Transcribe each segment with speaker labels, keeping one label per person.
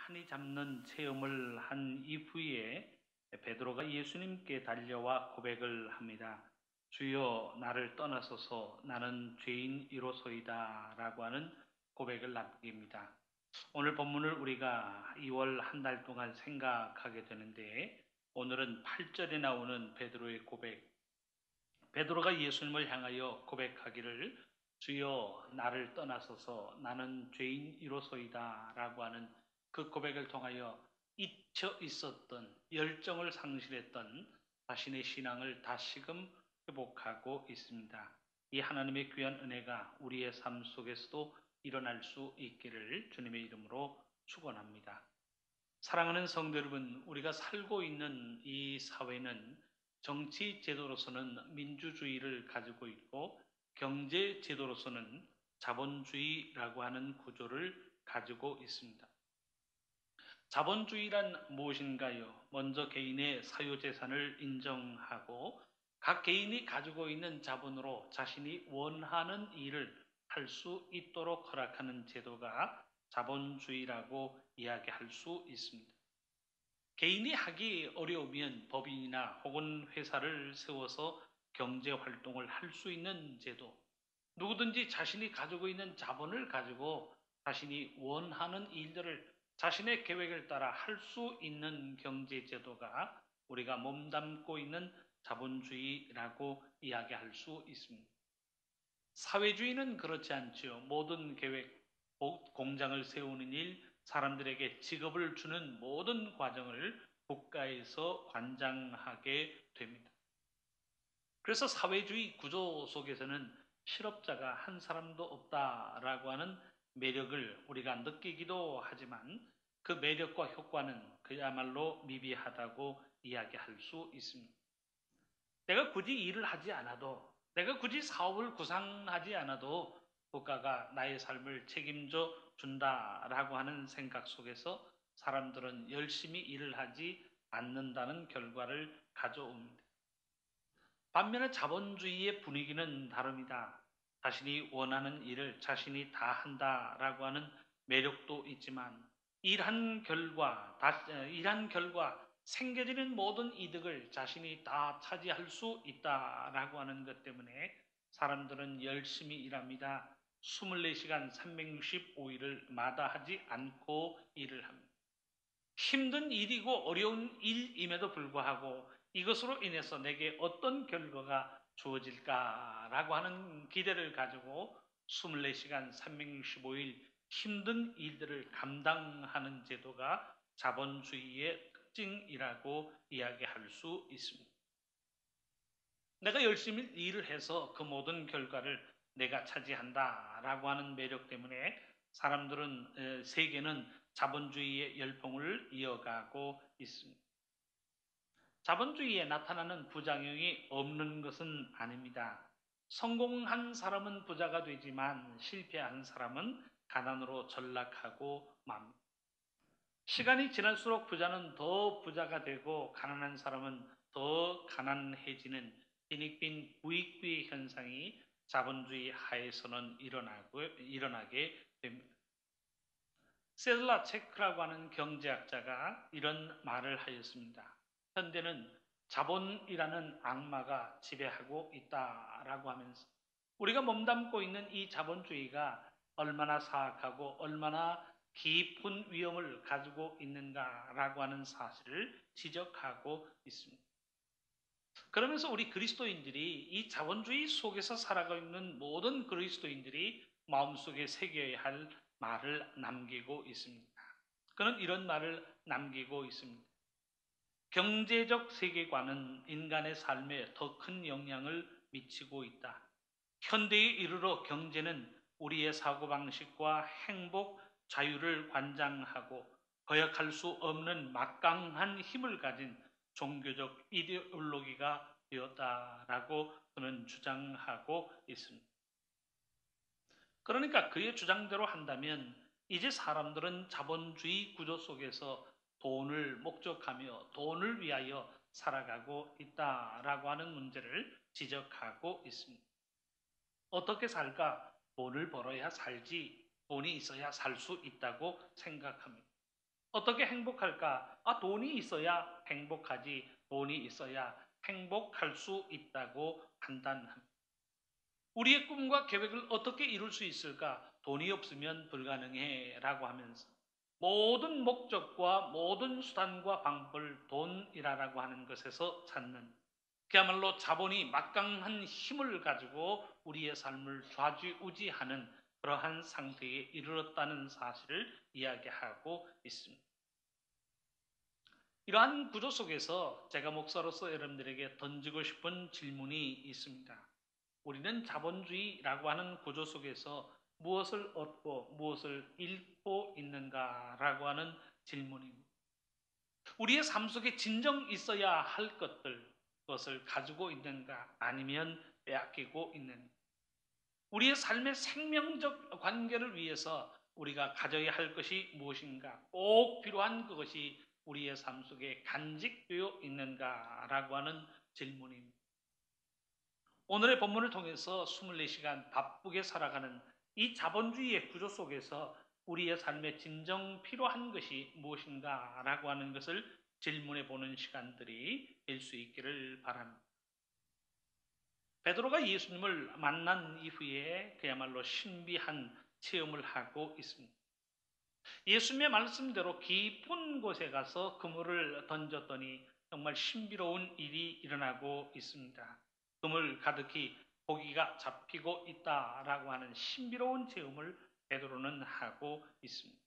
Speaker 1: 가만히 잡는 체험을 한 이후에 베드로가 예수님께 달려와 고백을 합니다. 주여 나를 떠나소서 나는 죄인이로소이다 라고 하는 고백을 남깁니다. 오늘 본문을 우리가 2월 한 달 동안 생각하게 되는데 오늘은 8절에 나오는 베드로의 고백, 베드로가 예수님을 향하여 고백하기를 주여 나를 떠나소서 나는 죄인이로소이다 라고 하는 그 고백을 통하여 잊혀 있었던 열정을 상실했던 자신의 신앙을 다시금 회복하고 있습니다. 이 하나님의 귀한 은혜가 우리의 삶 속에서도 일어날 수 있기를 주님의 이름으로 축원합니다. 사랑하는 성도 여러분, 우리가 살고 있는 이 사회는 정치 제도로서는 민주주의를 가지고 있고 경제 제도로서는 자본주의라고 하는 구조를 가지고 있습니다. 자본주의란 무엇인가요? 먼저 개인의 사유재산을 인정하고 각 개인이 가지고 있는 자본으로 자신이 원하는 일을 할 수 있도록 허락하는 제도가 자본주의라고 이야기할 수 있습니다. 개인이 하기 어려우면 법인이나 혹은 회사를 세워서 경제 활동을 할 수 있는 제도, 누구든지 자신이 가지고 있는 자본을 가지고 자신이 원하는 일들을 자신의 계획을 따라 할 수 있는 경제 제도가 우리가 몸담고 있는 자본주의라고 이야기할 수 있습니다. 사회주의는 그렇지 않죠. 모든 계획, 공장을 세우는 일, 사람들에게 직업을 주는 모든 과정을 국가에서 관장하게 됩니다. 그래서 사회주의 구조 속에서는 실업자가 한 사람도 없다라고 하는 매력을 우리가 느끼기도 하지만 그 매력과 효과는 그야말로 미비하다고 이야기할 수 있습니다. 내가 굳이 일을 하지 않아도, 내가 굳이 사업을 구상하지 않아도 국가가 나의 삶을 책임져 준다라고 하는 생각 속에서 사람들은 열심히 일을 하지 않는다는 결과를 가져옵니다. 반면에 자본주의의 분위기는 다릅니다. 자신이 원하는 일을 자신이 다 한다라고 하는 매력도 있지만 일한 결과 생겨지는 모든 이득을 자신이 다 차지할 수 있다라고 하는 것 때문에 사람들은 열심히 일합니다. 24시간 365일을 마다하지 않고 일을 합니다. 힘든 일이고 어려운 일임에도 불구하고 이것으로 인해서 내게 어떤 결과가 주어질까라고 하는 기대를 가지고 24시간 365일 힘든 일들을 감당하는 제도가 자본주의의 특징이라고 이야기할 수 있습니다. 내가 열심히 일을 해서 그 모든 결과를 내가 차지한다라고 하는 매력 때문에 사람들은 세계는 자본주의의 열풍을 이어가고 있습니다. 자본주의에 나타나는 부작용이 없는 것은 아닙니다. 성공한 사람은 부자가 되지만 실패한 사람은 가난으로 전락하고 맙니다. 시간이 지날수록 부자는 더 부자가 되고 가난한 사람은 더 가난해지는 빈익빈 부익부의 현상이 자본주의 하에서는 일어나게 됩니다. 세들라 체크라고 하는 경제학자가 이런 말을 하였습니다. 현대는 자본이라는 악마가 지배하고 있다라고 하면서 우리가 몸담고 있는 이 자본주의가 얼마나 사악하고 얼마나 깊은 위험을 가지고 있는가라고 하는 사실을 지적하고 있습니다. 그러면서 우리 그리스도인들이 이 자본주의 속에서 살아가고 있는 모든 그리스도인들이 마음속에 새겨야 할 말을 남기고 있습니다. 그는 이런 말을 남기고 있습니다. 경제적 세계관은 인간의 삶에 더 큰 영향을 미치고 있다. 현대에 이르러 경제는 우리의 사고방식과 행복, 자유를 관장하고 거역할 수 없는 막강한 힘을 가진 종교적 이데올로기가 되었다라고 그는 주장하고 있습니다. 그러니까 그의 주장대로 한다면 이제 사람들은 자본주의 구조 속에서 돈을 목적하며 돈을 위하여 살아가고 있다라고 하는 문제를 지적하고 있습니다. 어떻게 살까? 돈을 벌어야 살지, 돈이 있어야 살 수 있다고 생각합니다. 어떻게 행복할까? 돈이 있어야 행복하지. 돈이 있어야 행복할 수 있다고 판단합니다. 우리의 꿈과 계획을 어떻게 이룰 수 있을까? 돈이 없으면 불가능해 라고 하면서 모든 목적과 모든 수단과 방법을 돈이라고 하는 것에서 찾는, 그야말로 자본이 막강한 힘을 가지고 우리의 삶을 좌지우지하는 그러한 상태에 이르렀다는 사실을 이야기하고 있습니다. 이러한 구조 속에서 제가 목사로서 여러분들에게 던지고 싶은 질문이 있습니다. 우리는 자본주의라고 하는 구조 속에서 무엇을 얻고 무엇을 잃고 있는가라고 하는 질문입니다. 우리의 삶 속에 진정 있어야 할 것들, 그것을 가지고 있는가 아니면 빼앗기고 있는가. 우리의 삶의 생명적 관계를 위해서 우리가 가져야 할 것이 무엇인가, 꼭 필요한 그것이 우리의 삶 속에 간직되어 있는가라고 하는 질문입니다. 오늘의 본문을 통해서 24시간 바쁘게 살아가는 이 자본주의의 구조 속에서 우리의 삶에 진정 필요한 것이 무엇인가라고 하는 것을 질문해 보는 시간들이 될 수 있기를 바랍니다. 베드로가 예수님을 만난 이후에 그야말로 신비한 체험을 하고 있습니다. 예수님의 말씀대로 깊은 곳에 가서 그물을 던졌더니 정말 신비로운 일이 일어나고 있습니다. 그물 가득히 고기가 잡히고 있다라고 하는 신비로운 체험을 베드로는 하고 있습니다.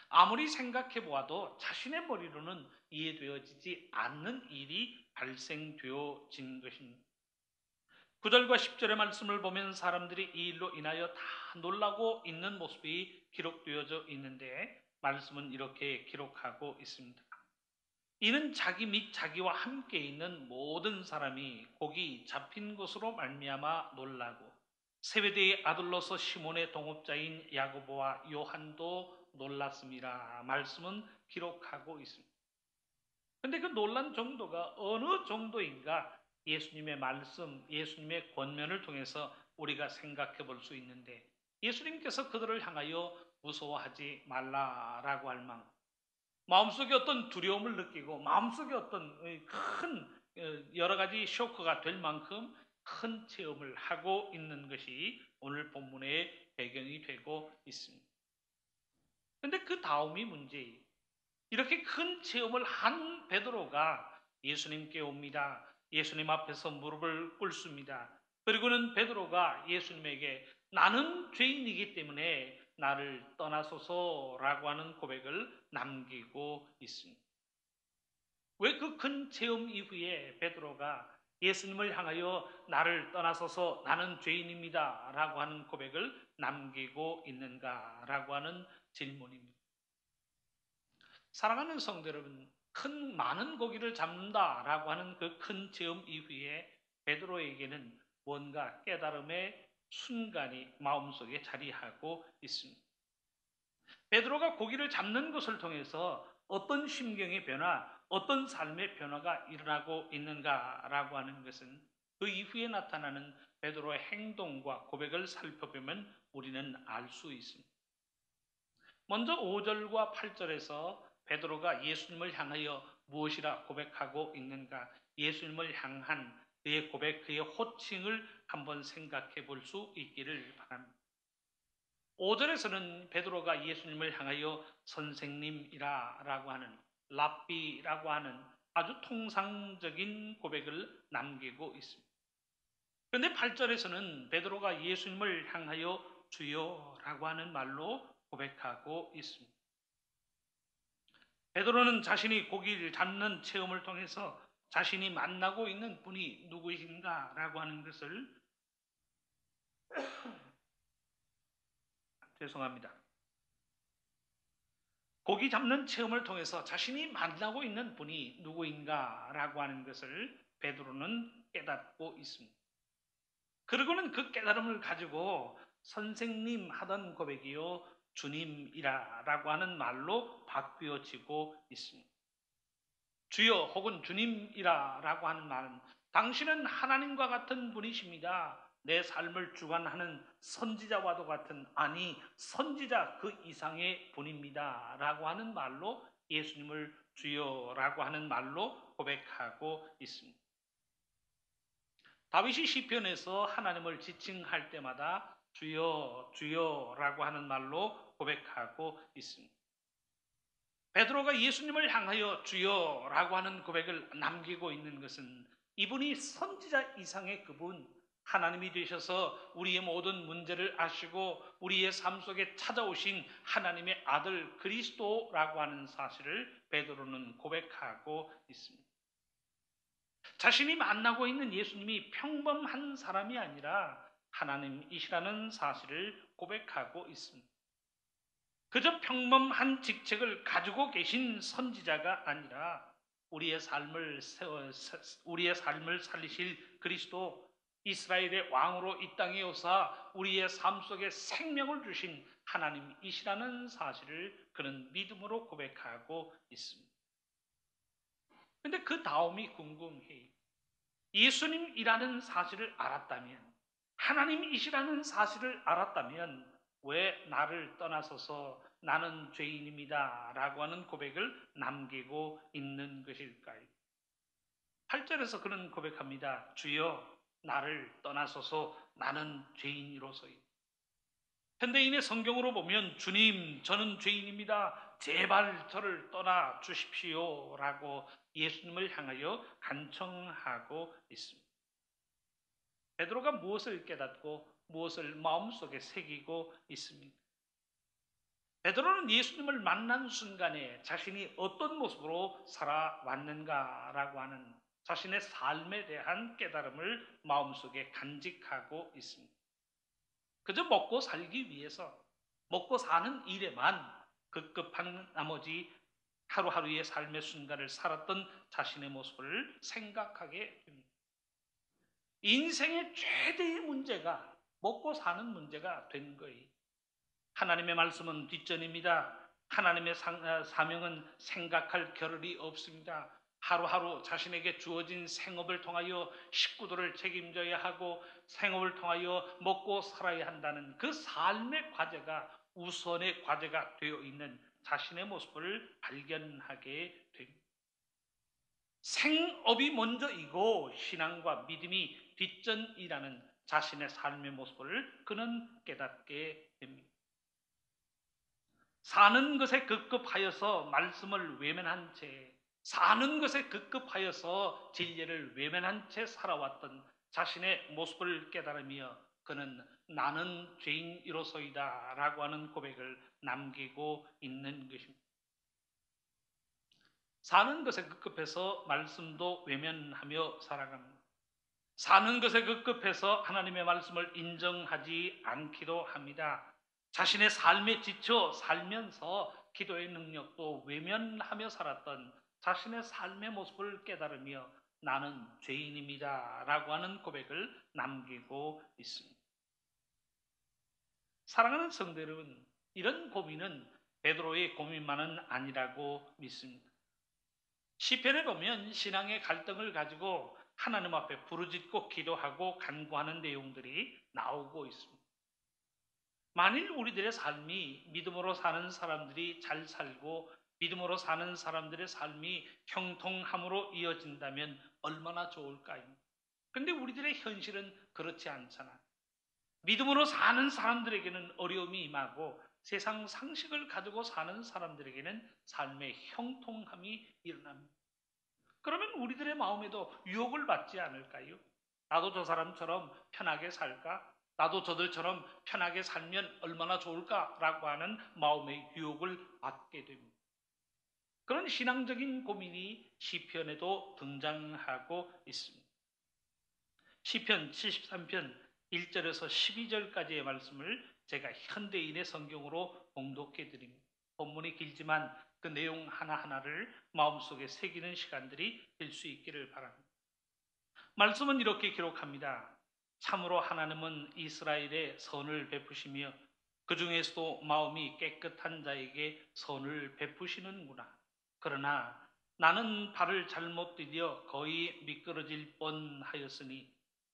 Speaker 1: 아무리 생각해 보아도 자신의 머리로는 이해되어지지 않는 일이 발생되어진 것입니다. 9절과 10절의 말씀을 보면 사람들이 이 일로 인하여 다 놀라고 있는 모습이 기록되어져 있는데, 말씀은 이렇게 기록하고 있습니다. 이는 자기 및 자기와 함께 있는 모든 사람이 고기 잡힌 것으로 말미암아 놀라고 세베대의 아들로서 시몬의 동업자인 야고보와 요한도 놀랐습니다. 말씀은 기록하고 있습니다. 그런데 그 놀란 정도가 어느 정도인가 예수님의 말씀, 예수님의 권면을 통해서 우리가 생각해 볼 수 있는데, 예수님께서 그들을 향하여 무서워하지 말라라고 할 만큼 마음속에 어떤 두려움을 느끼고 마음속에 어떤 큰 여러 가지 쇼크가 될 만큼 큰 체험을 하고 있는 것이 오늘 본문의 배경이 되고 있습니다. 그런데 그 다음이 문제예요. 이렇게 큰 체험을 한 베드로가 예수님께 옵니다. 예수님 앞에서 무릎을 꿇습니다. 그리고는 베드로가 예수님에게 나는 죄인이기 때문에 나를 떠나소서라고 하는 고백을 남기고 있습니다. 왜 그 큰 체험 이후에 베드로가 예수님을 향하여 나를 떠나소서 나는 죄인입니다 라고 하는 고백을 남기고 있는가라고 하는 질문입니다. 사랑하는 성도 여러분, 많은 고기를 잡는다라고 하는 그 큰 체험 이후에 베드로에게는 뭔가 깨달음의 순간이 마음속에 자리하고 있습니다. 베드로가 고기를 잡는 것을 통해서 어떤 심경의 변화, 어떤 삶의 변화가 일어나고 있는가라고 하는 것은 그 이후에 나타나는 베드로의 행동과 고백을 살펴보면 우리는 알 수 있습니다. 먼저 5절과 8절에서 베드로가 예수님을 향하여 무엇이라 고백하고 있는가, 예수님을 향한 그의 고백, 그의 호칭을 한번 생각해 볼 수 있기를 바랍니다. 5절에서는 베드로가 예수님을 향하여 선생님이라 라고 하는, 랍비라고 하는 아주 통상적인 고백을 남기고 있습니다. 그런데 8절에서는 베드로가 예수님을 향하여 주여라고 하는 말로 고백하고 있습니다. 베드로는 자신이 고기를 잡는 체험을 통해서 자신이 만나고 있는 분이 누구이신가라고 하는 것을 죄송합니다. 고기 잡는 체험을 통해서 자신이 만나고 있는 분이 누구인가라고 하는 것을 베드로는 깨닫고 있습니다. 그리고는 그 깨달음을 가지고 선생님 하던 고백이요 주님이라고 하는 말로 바뀌어지고 있습니다. 주여 혹은 주님이라고 하는 말은 당신은 하나님과 같은 분이십니다. 내 삶을 주관하는 선지자와도 같은, 아니 선지자 그 이상의 분입니다 라고 하는 말로 예수님을 주여라고 하는 말로 고백하고 있습니다. 다윗이 시편에서 하나님을 지칭할 때마다 주여 주여라고 하는 말로 고백하고 있습니다. 베드로가 예수님을 향하여 주여라고 하는 고백을 남기고 있는 것은 이분이 선지자 이상의 그분, 하나님이 되셔서 우리의 모든 문제를 아시고 우리의 삶 속에 찾아오신 하나님의 아들 그리스도라고 하는 사실을 베드로는 고백하고 있습니다. 자신이 만나고 있는 예수님이 평범한 사람이 아니라 하나님이시라는 사실을 고백하고 있습니다. 그저 평범한 직책을 가지고 계신 선지자가 아니라 우리의 삶을 살리실 그리스도, 이스라엘의 왕으로 이 땅에 오사 우리의 삶 속에 생명을 주신 하나님이시라는 사실을 그는 믿음으로 고백하고 있습니다. 그런데 그 다음이 궁금해요. 예수님이라는 사실을 알았다면, 하나님이시라는 사실을 알았다면 왜 나를 떠나서서 나는 죄인입니다 라고 하는 고백을 남기고 있는 것일까요? 8절에서 그는 고백합니다. 주여 나를 떠나소서 나는 죄인이로소이다. 현대인의 성경으로 보면 주님 저는 죄인입니다. 제발 저를 떠나 주십시오 라고 예수님을 향하여 간청하고 있습니다. 베드로가 무엇을 깨닫고 무엇을 마음속에 새기고 있습니까? 베드로는 예수님을 만난 순간에 자신이 어떤 모습으로 살아왔는가라고 하는 자신의 삶에 대한 깨달음을 마음속에 간직하고 있습니다. 그저 먹고 살기 위해서 먹고 사는 일에만 급급한 나머지 하루하루의 삶의 순간을 살았던 자신의 모습을 생각하게 됩니다. 인생의 최대의 문제가 먹고 사는 문제가 된 거예요. 하나님의 말씀은 뒷전입니다. 하나님의 사명은 생각할 겨를이 없습니다. 하루하루 자신에게 주어진 생업을 통하여 식구들을 책임져야 하고 생업을 통하여 먹고 살아야 한다는 그 삶의 과제가 우선의 과제가 되어 있는 자신의 모습을 발견하게 됩니다. 생업이 먼저이고 신앙과 믿음이 뒷전이라는 자신의 삶의 모습을 그는 깨닫게 됩니다. 사는 것에 급급하여서 말씀을 외면한 채, 사는 것에 급급하여서 진리를 외면한 채 살아왔던 자신의 모습을 깨달으며 그는 나는 죄인이로소이다 라고 하는 고백을 남기고 있는 것입니다. 사는 것에 급급해서 말씀도 외면하며 살아갑니다. 사는 것에 급급해서 하나님의 말씀을 인정하지 않기도 합니다. 자신의 삶에 지쳐 살면서 기도의 능력도 외면하며 살았던 자신의 삶의 모습을 깨달으며 나는 죄인입니다 라고 하는 고백을 남기고 있습니다. 사랑하는 성도 여러분, 이런 고민은 베드로의 고민만은 아니라고 믿습니다. 시편에 보면 신앙의 갈등을 가지고 하나님 앞에 부르짖고 기도하고 간구하는 내용들이 나오고 있습니다. 만일 우리들의 삶이 믿음으로 사는 사람들이 잘 살고 믿음으로 사는 사람들의 삶이 형통함으로 이어진다면 얼마나 좋을까요? 그런데 우리들의 현실은 그렇지 않잖아. 믿음으로 사는 사람들에게는 어려움이 임하고 세상 상식을 가지고 사는 사람들에게는 삶의 형통함이 일어납니다. 그러면 우리들의 마음에도 유혹을 받지 않을까요? 나도 저 사람처럼 편하게 살까? 나도 저들처럼 편하게 살면 얼마나 좋을까라고 하는 마음의 유혹을 받게 됩니다. 그런 신앙적인 고민이 시편에도 등장하고 있습니다. 시편 73편 1절에서 12절까지의 말씀을 제가 현대인의 성경으로 봉독해 드립니다. 본문이 길지만 그 내용 하나하나를 마음속에 새기는 시간들이 될 수 있기를 바랍니다. 말씀은 이렇게 기록합니다. 참으로 하나님은 이스라엘에 선을 베푸시며 그 중에서도 마음이 깨끗한 자에게 선을 베푸시는구나. 그러나 나는 발을 잘못 디뎌 거의 미끄러질 뻔하였으니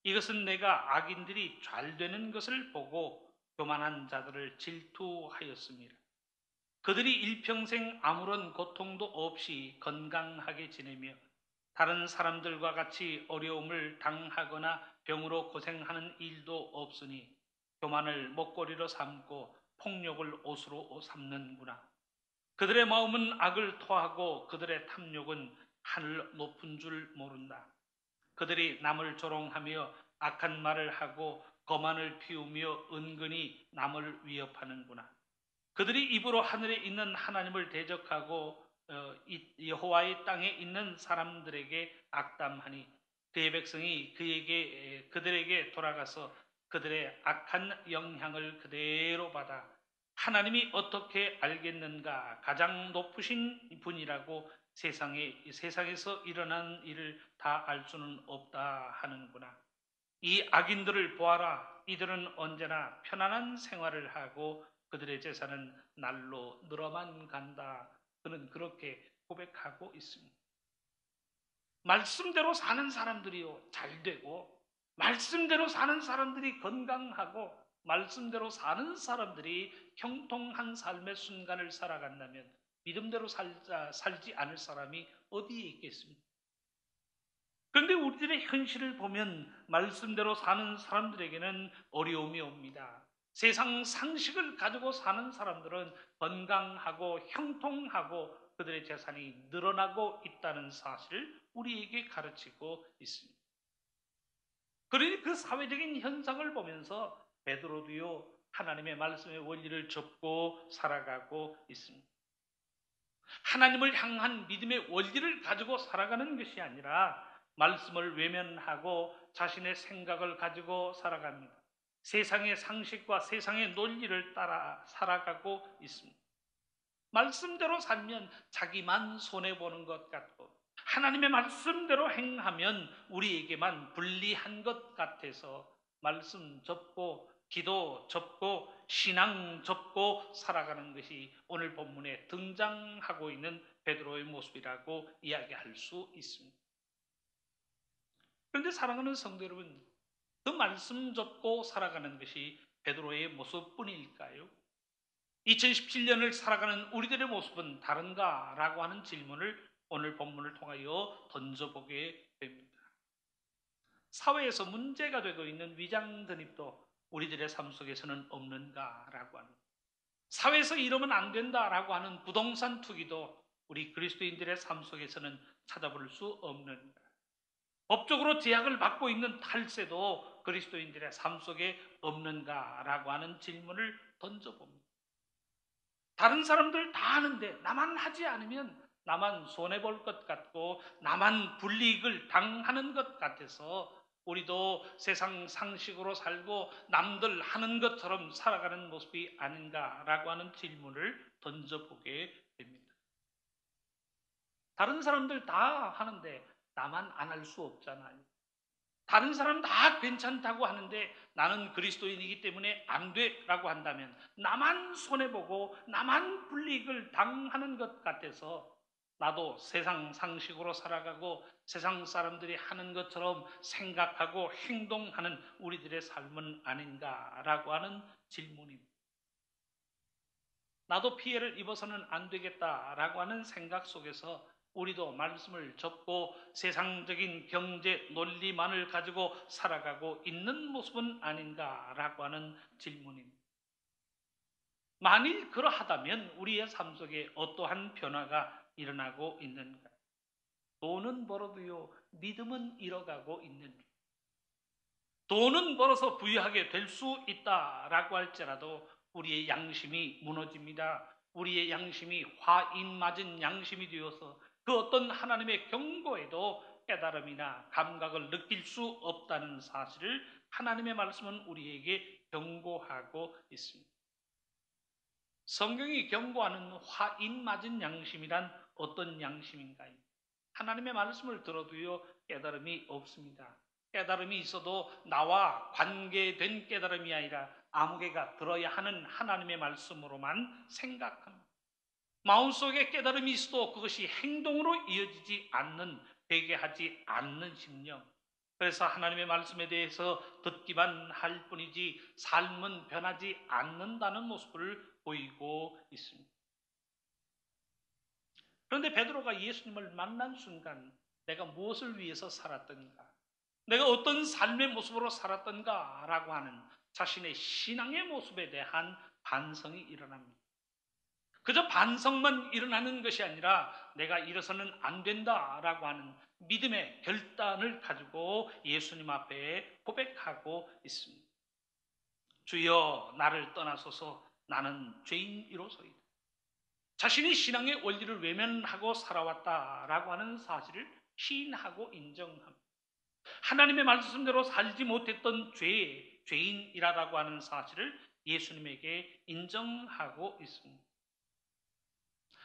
Speaker 1: 이것은 내가 악인들이 잘 되는 것을 보고 교만한 자들을 질투하였습니다. 그들이 일평생 아무런 고통도 없이 건강하게 지내며 다른 사람들과 같이 어려움을 당하거나 병으로 고생하는 일도 없으니 교만을 먹거리로 삼고 폭력을 옷으로 삼는구나. 그들의 마음은 악을 토하고 그들의 탐욕은 하늘 높은 줄 모른다. 그들이 남을 조롱하며 악한 말을 하고 거만을 피우며 은근히 남을 위협하는구나. 그들이 입으로 하늘에 있는 하나님을 대적하고 여호와의 땅에 있는 사람들에게 악담하니 그의 백성이 그들에게 돌아가서 그들의 악한 영향을 그대로 받아 하나님이 어떻게 알겠는가? 가장 높으신 분이라고 세상에서 일어난 일을 다 알 수는 없다 하는구나. 이 악인들을 보아라. 이들은 언제나 편안한 생활을 하고 그들의 재산은 날로 늘어만 간다. 그는 그렇게 고백하고 있습니다. 말씀대로 사는 사람들이요 잘 되고, 말씀대로 사는 사람들이 건강하고, 말씀대로 사는 사람들이 형통한 삶의 순간을 살아간다면 믿음대로 살지 않을 사람이 어디에 있겠습니까? 그런데 우리들의 현실을 보면 말씀대로 사는 사람들에게는 어려움이 옵니다. 세상 상식을 가지고 사는 사람들은 건강하고 형통하고 그들의 재산이 늘어나고 있다는 사실을 우리에게 가르치고 있습니다. 그러니 그 사회적인 현상을 보면서 베드로도요 하나님의 말씀의 원리를 접고 살아가고 있습니다. 하나님을 향한 믿음의 원리를 가지고 살아가는 것이 아니라 말씀을 외면하고 자신의 생각을 가지고 살아갑니다. 세상의 상식과 세상의 논리를 따라 살아가고 있습니다. 말씀대로 살면 자기만 손해보는 것 같고 하나님의 말씀대로 행하면 우리에게만 불리한 것 같아서 말씀 접고 기도 접고 신앙 접고 살아가는 것이 오늘 본문에 등장하고 있는 베드로의 모습이라고 이야기할 수 있습니다. 그런데 사랑하는 성도 여러분, 그 말씀 접고 살아가는 것이 베드로의 모습뿐일까요? 2017년을 살아가는 우리들의 모습은 다른가? 라고 하는 질문을 오늘 본문을 통하여 던져보게 됩니다. 사회에서 문제가 되고 있는 위장 드립도 우리들의 삶 속에서는 없는가라고 합니다. 사회에서 이러면 안 된다라고 하는 부동산 투기도 우리 그리스도인들의 삶 속에서는 찾아볼 수 없는가. 법적으로 제약을 받고 있는 탈세도 그리스도인들의 삶 속에 없는가라고 하는 질문을 던져봅니다. 다른 사람들 다 하는데 나만 하지 않으면 나만 손해볼 것 같고 나만 불이익을 당하는 것 같아서 우리도 세상 상식으로 살고 남들 하는 것처럼 살아가는 모습이 아닌가라고 하는 질문을 던져보게 됩니다. 다른 사람들 다 하는데 나만 안 할 수 없잖아요. 다른 사람 다 괜찮다고 하는데 나는 그리스도인이기 때문에 안 돼라고 한다면 나만 손해보고 나만 불이익을 당하는 것 같아서 나도 세상 상식으로 살아가고 세상 사람들이 하는 것처럼 생각하고 행동하는 우리들의 삶은 아닌가라고 하는 질문입니다. 나도 피해를 입어서는 안 되겠다라고 하는 생각 속에서 우리도 말씀을 접고 세상적인 경제 논리만을 가지고 살아가고 있는 모습은 아닌가라고 하는 질문입니다. 만일 그러하다면 우리의 삶 속에 어떠한 변화가 일어나고 있는가? 돈은 벌어도요, 믿음은 잃어가고 있는가? 돈은 벌어서 부유하게 될 수 있다라고 할지라도 우리의 양심이 무너집니다. 우리의 양심이 화인 맞은 양심이 되어서 그 어떤 하나님의 경고에도 깨달음이나 감각을 느낄 수 없다는 사실을 하나님의 말씀은 우리에게 경고하고 있습니다. 성경이 경고하는 화인 맞은 양심이란 어떤 양심인가요? 하나님의 말씀을 들어도요 깨달음이 없습니다. 깨달음이 있어도 나와 관계된 깨달음이 아니라 아무개가 들어야 하는 하나님의 말씀으로만 생각합니다. 마음속에 깨달음이 있어도 그것이 행동으로 이어지지 않는, 되게 하지 않는 심령, 그래서 하나님의 말씀에 대해서 듣기만 할 뿐이지 삶은 변하지 않는다는 모습을 보이고 있습니다. 그런데 베드로가 예수님을 만난 순간 내가 무엇을 위해서 살았던가, 내가 어떤 삶의 모습으로 살았던가라고 하는 자신의 신앙의 모습에 대한 반성이 일어납니다. 그저 반성만 일어나는 것이 아니라 내가 이래서는 안 된다라고 하는 믿음의 결단을 가지고 예수님 앞에 고백하고 있습니다. 주여 나를 떠나소서 나는 죄인이로소이다. 자신이 신앙의 원리를 외면하고 살아왔다라고 하는 사실을 시인하고 인정합니다. 하나님의 말씀대로 살지 못했던 죄인이라고 하는 사실을 예수님에게 인정하고 있습니다.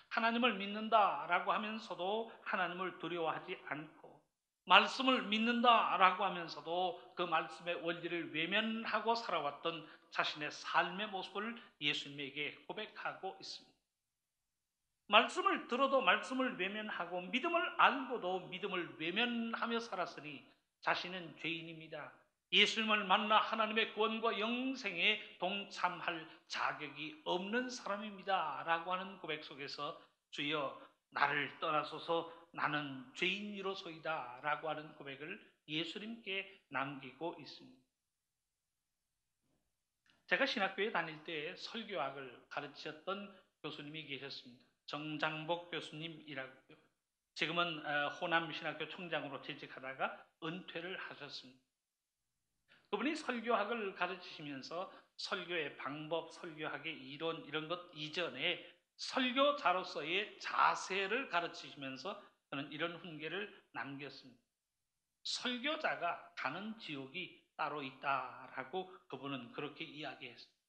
Speaker 1: 하나님을 믿는다라고 하면서도 하나님을 두려워하지 않고, 말씀을 믿는다라고 하면서도 그 말씀의 원리를 외면하고 살아왔던 자신의 삶의 모습을 예수님에게 고백하고 있습니다. 말씀을 들어도 말씀을 외면하고 믿음을 알고도 믿음을 외면하며 살았으니 자신은 죄인입니다. 예수님을 만나 하나님의 구원과 영생에 동참할 자격이 없는 사람입니다 라고 하는 고백 속에서 주여 나를 떠나소서 나는 죄인이로소이다 라고 하는 고백을 예수님께 남기고 있습니다. 제가 신학교에 다닐 때 설교학을 가르치셨던 교수님이 계셨습니다. 정장복 교수님이라고요. 지금은 호남신학교 총장으로 재직하다가 은퇴를 하셨습니다. 그분이 설교학을 가르치시면서 설교의 방법, 설교학의 이론 이런 것 이전에 설교자로서의 자세를 가르치시면서 저는 이런 훈계를 남겼습니다. 설교자가 가는 지옥이 따로 있다라고 그분은 그렇게 이야기했습니다.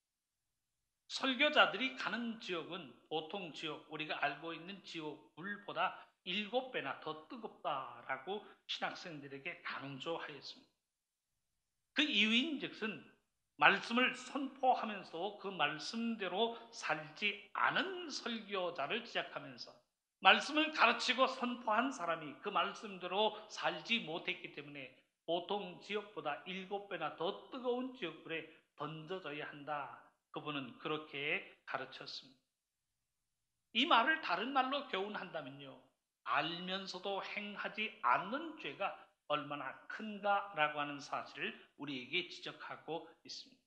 Speaker 1: 설교자들이 가는 지옥은 보통 지옥, 우리가 알고 있는 지옥 물보다 7배나 더 뜨겁다라고 신학생들에게 강조하였습니다. 그 이유인즉슨 말씀을 선포하면서 그 말씀대로 살지 않은 설교자를 지적하면서 말씀을 가르치고 선포한 사람이 그 말씀대로 살지 못했기 때문에 보통 지옥보다 7배나 더 뜨거운 지옥불에 던져져야 한다. 그분은 그렇게 가르쳤습니다. 이 말을 다른 말로 교훈한다면요, 알면서도 행하지 않는 죄가 얼마나 큰가라고 하는 사실을 우리에게 지적하고 있습니다.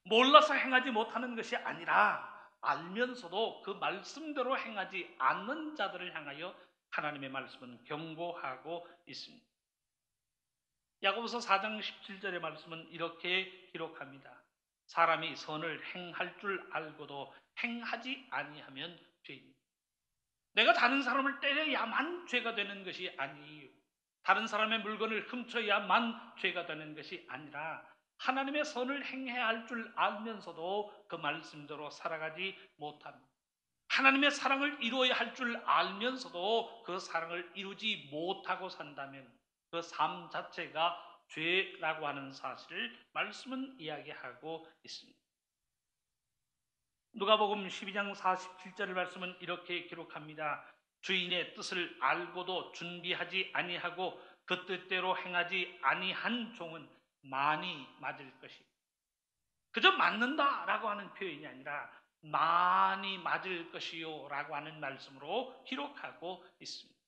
Speaker 1: 몰라서 행하지 못하는 것이 아니라 알면서도 그 말씀대로 행하지 않는 자들을 향하여 하나님의 말씀은 경고하고 있습니다. 야고보서 4장 17절의 말씀은 이렇게 기록합니다. 사람이 선을 행할 줄 알고도 행하지 아니하면 죄입니다. 내가 다른 사람을 때려야만 죄가 되는 것이 아니에요. 다른 사람의 물건을 훔쳐야만 죄가 되는 것이 아니라 하나님의 선을 행해야 할 줄 알면서도 그 말씀대로 살아가지 못합니다. 하나님의 사랑을 이루어야 할 줄 알면서도 그 사랑을 이루지 못하고 산다면 그 삶 자체가 죄라고 하는 사실을 말씀은 이야기하고 있습니다. 누가복음 12장 47절의 말씀은 이렇게 기록합니다. 주인의 뜻을 알고도 준비하지 아니하고 그 뜻대로 행하지 아니한 종은 많이 맞을 것이고, 그저 맞는다라고 하는 표현이 아니라 많이 맞을 것이요 라고 하는 말씀으로 기록하고 있습니다.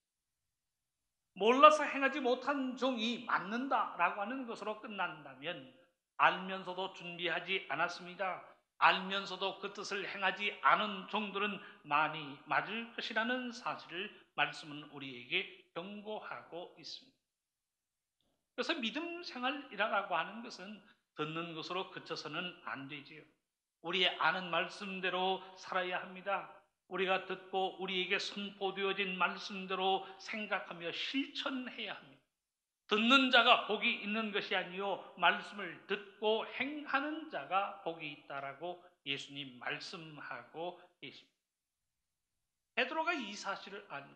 Speaker 1: 몰라서 행하지 못한 종이 맞는다라고 하는 것으로 끝난다면 알면서도 준비하지 않았습니다. 알면서도 그 뜻을 행하지 않은 종들은 많이 맞을 것이라는 사실을 말씀은 우리에게 경고하고 있습니다. 그래서 믿음 생활이라고 하는 것은 듣는 것으로 그쳐서는 안 되지요. 우리의 아는 말씀대로 살아야 합니다. 우리가 듣고 우리에게 선포되어진 말씀대로 생각하며 실천해야 합니다. 듣는 자가 복이 있는 것이 아니요 말씀을 듣고 행하는 자가 복이 있다라고 예수님 말씀하고 계십니다. 베드로가 이 사실을 아니,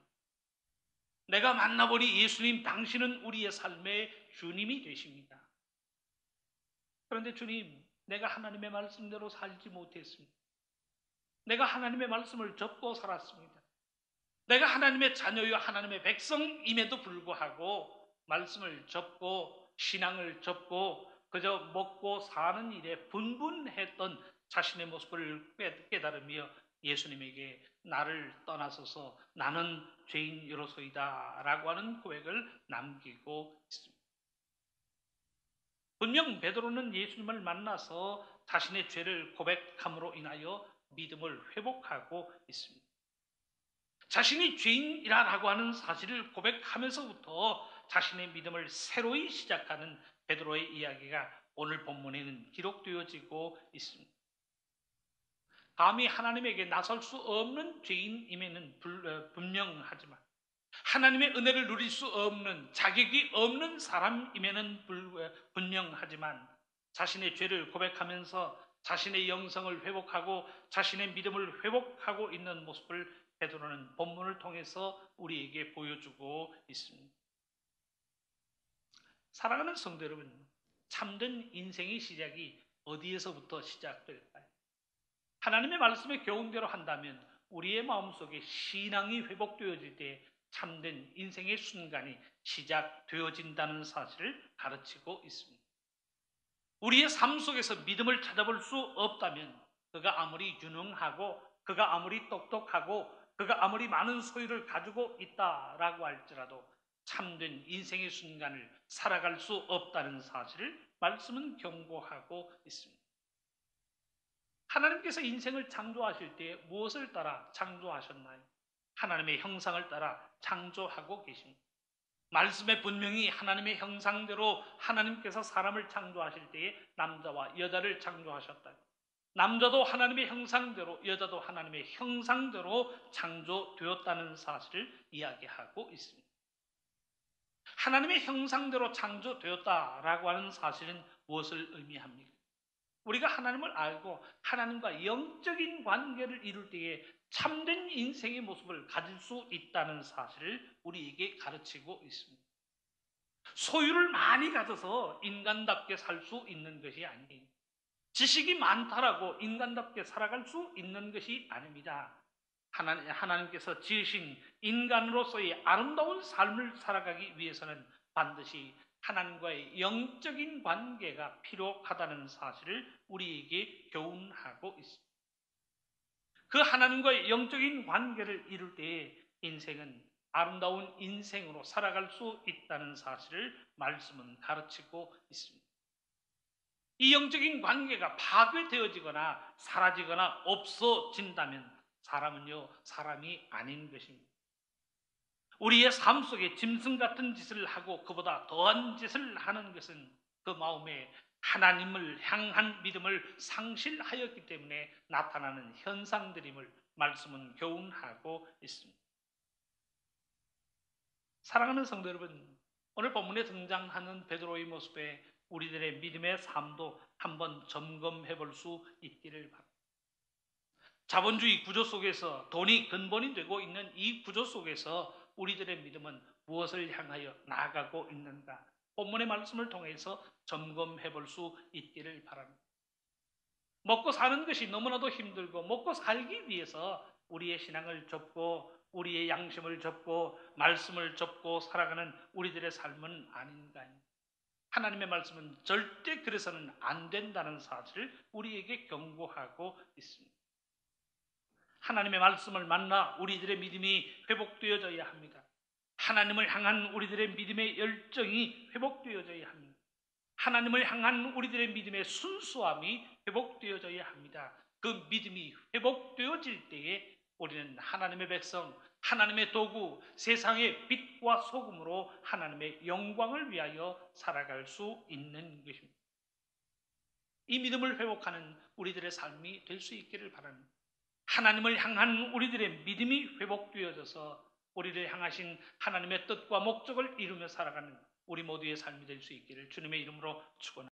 Speaker 1: 내가 만나보니 예수님 당신은 우리의 삶의 주님이 되십니다. 그런데 주님, 내가 하나님의 말씀대로 살지 못했습니다. 내가 하나님의 말씀을 접고 살았습니다. 내가 하나님의 자녀요 하나님의 백성임에도 불구하고 말씀을 접고 신앙을 접고 그저 먹고 사는 일에 분분했던 자신의 모습을 깨달으며 예수님에게 나를 떠나서서 나는 죄인이로소이다 라고 하는 고백을 남기고 있습니다. 분명 베드로는 예수님을 만나서 자신의 죄를 고백함으로 인하여 믿음을 회복하고 있습니다. 자신이 죄인이라고 하는 사실을 고백하면서부터 자신의 믿음을 새로이 시작하는 베드로의 이야기가 오늘 본문에는 기록되어지고 있습니다. 감히 하나님에게 나설 수 없는 죄인임에는 분명하지만 하나님의 은혜를 누릴 수 없는 자격이 없는 사람임에는 분명하지만 자신의 죄를 고백하면서 자신의 영성을 회복하고 자신의 믿음을 회복하고 있는 모습을 베드로는 본문을 통해서 우리에게 보여주고 있습니다. 사랑하는 성도 여러분, 참된 인생의 시작이 어디에서부터 시작될까요? 하나님의 말씀에 교훈대로 한다면 우리의 마음속에 신앙이 회복되어질 때 참된 인생의 순간이 시작되어진다는 사실을 가르치고 있습니다. 우리의 삶 속에서 믿음을 찾아볼 수 없다면 그가 아무리 유능하고 그가 아무리 똑똑하고 그가 아무리 많은 소유를 가지고 있다라고 할지라도 참된 인생의 순간을 살아갈 수 없다는 사실을 말씀은 경고하고 있습니다. 하나님께서 인생을 창조하실 때 무엇을 따라 창조하셨나요? 하나님의 형상을 따라 창조하고 계십니다. 말씀에 분명히 하나님의 형상대로 하나님께서 사람을 창조하실 때에 남자와 여자를 창조하셨다. 남자도 하나님의 형상대로 여자도 하나님의 형상대로 창조되었다는 사실을 이야기하고 있습니다. 하나님의 형상대로 창조되었다라고 하는 사실은 무엇을 의미합니까? 우리가 하나님을 알고 하나님과 영적인 관계를 이룰 때에 참된 인생의 모습을 가질 수 있다는 사실을 우리에게 가르치고 있습니다. 소유를 많이 가져서 인간답게 살 수 있는 것이 아니에요. 지식이 많다라고 인간답게 살아갈 수 있는 것이 아닙니다. 하나님께서 지으신 인간으로서의 아름다운 삶을 살아가기 위해서는 반드시 하나님과의 영적인 관계가 필요하다는 사실을 우리에게 교훈하고 있습니다. 그 하나님과의 영적인 관계를 이룰 때에 인생은 아름다운 인생으로 살아갈 수 있다는 사실을 말씀은 가르치고 있습니다. 이 영적인 관계가 파괴되어지거나 사라지거나 없어진다면 사람은요, 사람이 아닌 것입니다. 우리의 삶 속에 짐승 같은 짓을 하고 그보다 더한 짓을 하는 것은 그 마음에 하나님을 향한 믿음을 상실하였기 때문에 나타나는 현상들임을 말씀은 교훈하고 있습니다. 사랑하는 성도 여러분, 오늘 본문에 등장하는 베드로의 모습에 우리들의 믿음의 삶도 한번 점검해 볼 수 있기를 바랍니다. 자본주의 구조 속에서 돈이 근본이 되고 있는 이 구조 속에서 우리들의 믿음은 무엇을 향하여 나아가고 있는가? 본문의 말씀을 통해서 점검해 볼 수 있기를 바랍니다. 먹고 사는 것이 너무나도 힘들고 먹고 살기 위해서 우리의 신앙을 접고 우리의 양심을 접고 말씀을 접고 살아가는 우리들의 삶은 아닌가요? 하나님의 말씀은 절대 그래서는 안 된다는 사실을 우리에게 경고하고 있습니다. 하나님의 말씀을 만나 우리들의 믿음이 회복되어져야 합니다. 하나님을 향한 우리들의 믿음의 열정이 회복되어져야 합니다. 하나님을 향한 우리들의 믿음의 순수함이 회복되어져야 합니다. 그 믿음이 회복되어질 때에 우리는 하나님의 백성, 하나님의 도구, 세상의 빛과 소금으로 하나님의 영광을 위하여 살아갈 수 있는 것입니다. 이 믿음을 회복하는 우리들의 삶이 될 수 있기를 바랍니다. 하나님을 향한 우리들의 믿음이 회복되어져서 우리를 향하신 하나님의 뜻과 목적을 이루며 살아가는 우리 모두의 삶이 될 수 있기를 주님의 이름으로 축원합니다.